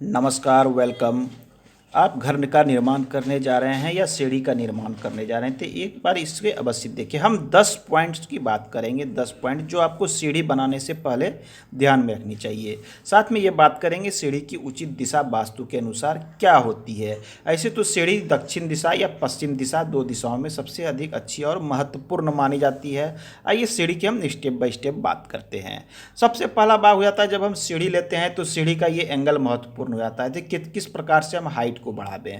नमस्कार, वेलकम। आप घर का निर्माण करने जा रहे हैं या सीढ़ी का निर्माण करने जा रहे हैं तो एक बार इसके अवश्य देखिए। हम 10 पॉइंट्स की बात करेंगे, 10 पॉइंट जो आपको सीढ़ी बनाने से पहले ध्यान में रखनी चाहिए। साथ में ये बात करेंगे सीढ़ी की उचित दिशा वास्तु के अनुसार क्या होती है। ऐसे तो सीढ़ी दक्षिण दिशा या पश्चिम दिशा, दो दिशाओं में सबसे अधिक अच्छी और महत्वपूर्ण मानी जाती है। आइए सीढ़ी की हम स्टेप बाय स्टेप बात करते हैं। सबसे पहला बात हो जाता है, जब हम सीढ़ी लेते हैं तो सीढ़ी का ये एंगल महत्वपूर्ण हो जाता है कि किस प्रकार से हम हाइट को बढ़ा दें।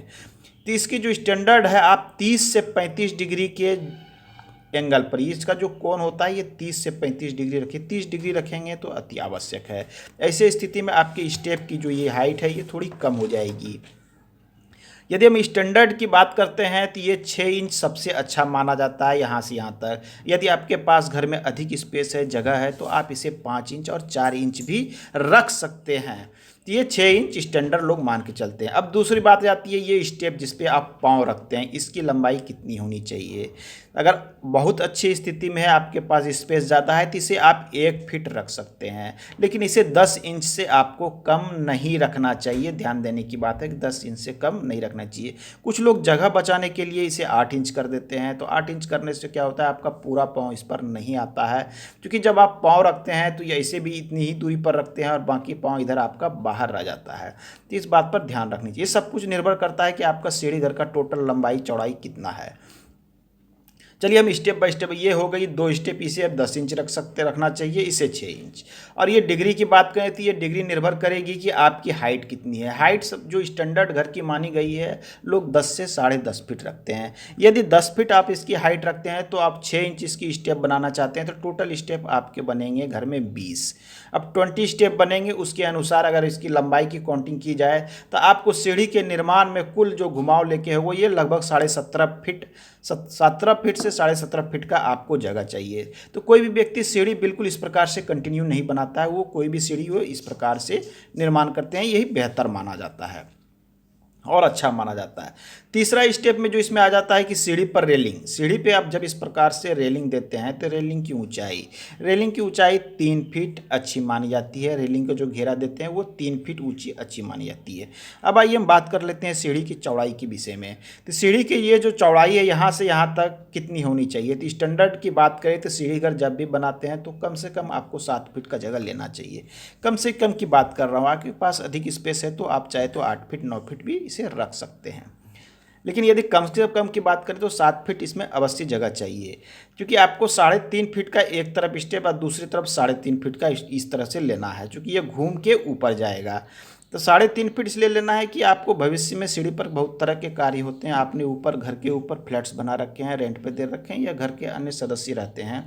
तो इसकी जो स्टैंडर्ड है, आप 30 से 35 डिग्री के एंगल पर, इसका जो कोण होता है ये 30 से 35 डिग्री रखिए। 30 डिग्री रखेंगे तो अति आवश्यक है। ऐसे स्थिति में आपकी स्टेप की जो ये हाइट है ये थोड़ी कम हो जाएगी। यदि हम स्टैंडर्ड की बात करते हैं तो ये 6 इंच सबसे अच्छा माना जाता है यहाँ से यहाँ तक। यदि आपके पास घर में अधिक स्पेस है, जगह है, तो आप इसे 5 इंच और 4 इंच भी रख सकते हैं। तो ये 6 इंच स्टैंडर्ड लोग मान के चलते हैं। अब दूसरी बात आती है, ये स्टेप जिस पे आप पाँव रखते हैं इसकी लंबाई कितनी होनी चाहिए। अगर बहुत अच्छी स्थिति में है, आपके पास स्पेस ज़्यादा है, तो इसे आप 1 फीट रख सकते हैं, लेकिन इसे 10 इंच से आपको कम नहीं रखना चाहिए। ध्यान देने की बात है कि 10 इंच से कम नहीं रखना चाहिए। कुछ लोग जगह बचाने के लिए इसे 8 इंच कर देते हैं। तो 8 इंच करने से क्या होता है, आपका पूरा पाँव इस पर नहीं आता है, क्योंकि जब आप पाँव रखते हैं तो ये ऐसे भी इतनी ही दूरी पर रखते हैं और बाकी पाँव इधर आपका बाहर रह जाता है। तो इस बात पर ध्यान रखनी चाहिए। सब कुछ निर्भर करता है कि आपका सीढ़ी घर का टोटल लंबाई चौड़ाई कितना है। चलिए हम स्टेप बाय स्टेप, ये हो गई 2 स्टेप। इसे अब 10 इंच रखना चाहिए, इसे 6 इंच। और ये डिग्री की बात करें तो ये डिग्री निर्भर करेगी कि आपकी हाइट कितनी है। हाइट सब जो स्टैंडर्ड घर की मानी गई है, लोग 10 से 10.5 फीट रखते हैं। यदि 10 फीट आप इसकी हाइट रखते हैं तो आप 6 इंच इसकी स्टेप बनाना चाहते हैं, तो टोटल स्टेप आपके बनेंगे घर में 20। अब 20 स्टेप बनेंगे, उसके अनुसार अगर इसकी लंबाई की काउंटिंग की जाए तो आपको सीढ़ी के निर्माण में कुल जो घुमाव लेके है वो ये लगभग 17.5 फीट, 17 फीट से 17.5 फीट का आपको जगह चाहिए। तो कोई भी व्यक्ति सीढ़ी बिल्कुल इस प्रकार से कंटिन्यू नहीं बनाता है, वो कोई भी सीढ़ी वो इस प्रकार से निर्माण करते हैं, यही बेहतर माना जाता है और अच्छा माना जाता है। तीसरा स्टेप में जो इसमें आ जाता है कि सीढ़ी पर रेलिंग। सीढ़ी पे आप जब इस प्रकार से रेलिंग देते हैं तो रेलिंग की ऊंचाई 3 फीट अच्छी मानी जाती है। रेलिंग को जो घेरा देते हैं वो 3 फीट ऊंची अच्छी मानी जाती है। अब आइए हम बात कर लेते हैं सीढ़ी की चौड़ाई के विषय में। तो सीढ़ी की ये जो चौड़ाई है यहाँ से यहाँ तक कितनी होनी चाहिए। तो स्टैंडर्ड की बात करें तो सीढ़ी घर जब भी बनाते हैं तो कम से कम आपको 7 फीट का जगह लेना चाहिए। कम से कम की बात कर रहा हूँ, आपके पास अधिक स्पेस है तो आप चाहे तो 8 फीट 9 फीट भी इसे रख सकते हैं। लेकिन यदि कम से कम की बात करें तो 7 फीट इसमें अवश्य जगह चाहिए, क्योंकि आपको 3.5 फीट का एक तरफ स्टेप और दूसरी तरफ 3.5 फीट का इस तरह से लेना है, क्योंकि ये घूम के ऊपर जाएगा। तो 3.5 फीट इसलिए लेना है कि आपको भविष्य में सीढ़ी पर बहुत तरह के कार्य होते हैं। आपने ऊपर घर के ऊपर फ्लैट्स बना रखे हैं, रेंट पे दे रखे हैं, या घर के अन्य सदस्य रहते हैं।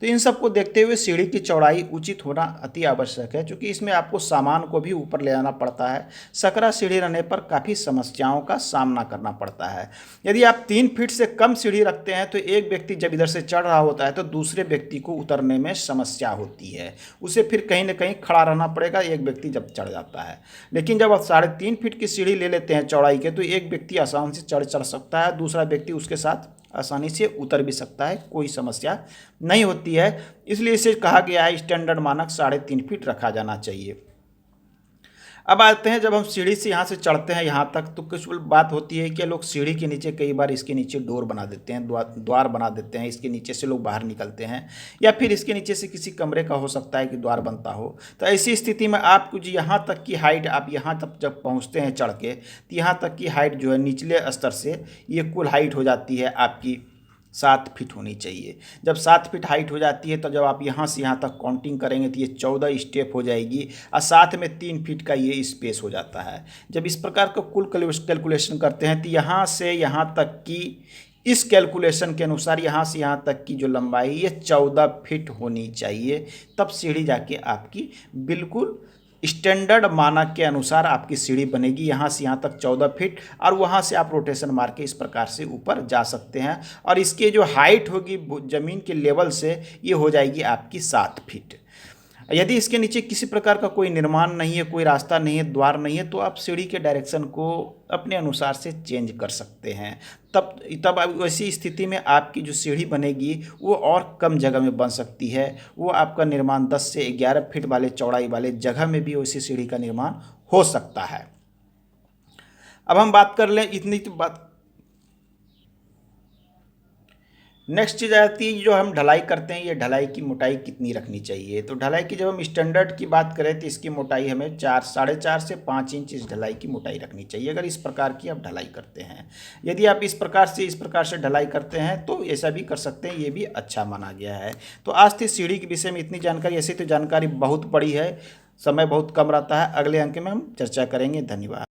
तो इन सब को देखते हुए सीढ़ी की चौड़ाई उचित होना अति आवश्यक है, क्योंकि इसमें आपको सामान को भी ऊपर ले जाना पड़ता है। सकरा सीढ़ी रहने पर काफ़ी समस्याओं का सामना करना पड़ता है। यदि आप 3 फीट से कम सीढ़ी रखते हैं तो एक व्यक्ति जब इधर से चढ़ रहा होता है तो दूसरे व्यक्ति को उतरने में समस्या होती है, उसे फिर कहीं ना कहीं खड़ा रहना पड़ेगा एक व्यक्ति जब चढ़ जाता है। लेकिन जब आप 3.5 फीट की सीढ़ी ले लेते हैं चौड़ाई के, तो एक व्यक्ति आसान से चढ़ सकता है, दूसरा व्यक्ति उसके साथ आसानी से उतर भी सकता है, कोई समस्या नहीं होती है। इसलिए इसे कहा गया है स्टैंडर्ड मानक 3.5 फीट रखा जाना चाहिए। अब आते हैं, जब हम सीढ़ी से यहाँ से चढ़ते हैं यहाँ तक, तो कुछ बात होती है कि लोग सीढ़ी के नीचे कई बार इसके नीचे डोर बना देते हैं, द्वार बना देते हैं। इसके नीचे से लोग बाहर निकलते हैं, या फिर इसके नीचे से किसी कमरे का हो सकता है कि द्वार बनता हो। तो ऐसी स्थिति में आपको जो यहाँ तक की हाइट, आप यहाँ तक जब पहुँचते हैं चढ़ के, तो यहाँ तक की हाइट जो है निचले स्तर से ये कुल हाइट हो जाती है आपकी 7 फीट होनी चाहिए। जब 7 फीट हाइट हो जाती है तो जब आप यहाँ से यहाँ तक काउंटिंग करेंगे तो ये 14 स्टेप हो जाएगी, और साथ में 3 फीट का ये स्पेस हो जाता है। जब इस प्रकार का कुल कैलकुलेशन करते हैं तो यहाँ से यहाँ तक की, इस कैलकुलेशन के अनुसार यहाँ से यहाँ तक की जो लंबाई ये 14 फीट होनी चाहिए। तब सीढ़ी जाके आपकी बिल्कुल स्टैंडर्ड मानक के अनुसार आपकी सीढ़ी बनेगी। यहाँ से यहाँ तक 14 फीट, और वहाँ से आप रोटेशन मार के इस प्रकार से ऊपर जा सकते हैं। और इसके जो हाइट होगी ज़मीन के लेवल से, ये हो जाएगी आपकी 7 फीट। यदि इसके नीचे किसी प्रकार का कोई निर्माण नहीं है, कोई रास्ता नहीं है, द्वार नहीं है, तो आप सीढ़ी के डायरेक्शन को अपने अनुसार से चेंज कर सकते हैं। तब वैसी स्थिति में आपकी जो सीढ़ी बनेगी वो और कम जगह में बन सकती है। वो आपका निर्माण 10 से 11 फीट वाले चौड़ाई वाले जगह में भी वैसी सीढ़ी का निर्माण हो सकता है। अब हम बात कर लें इतनी तो बात। नेक्स्ट चीज़ आती है जो हम ढलाई करते हैं, ये ढलाई की मोटाई कितनी रखनी चाहिए। तो ढलाई की जब हम स्टैंडर्ड की बात करें तो इसकी मोटाई हमें 4 से 5 इंच इस ढलाई की मोटाई रखनी चाहिए, अगर इस प्रकार की आप ढलाई करते हैं। यदि आप इस प्रकार से ढलाई करते हैं तो ऐसा भी कर सकते हैं, ये भी अच्छा माना गया है। तो आज थी सीढ़ी के विषय में इतनी जानकारी। ऐसे तो जानकारी बहुत बड़ी है, समय बहुत कम रहता है। अगले अंक में हम चर्चा करेंगे। धन्यवाद।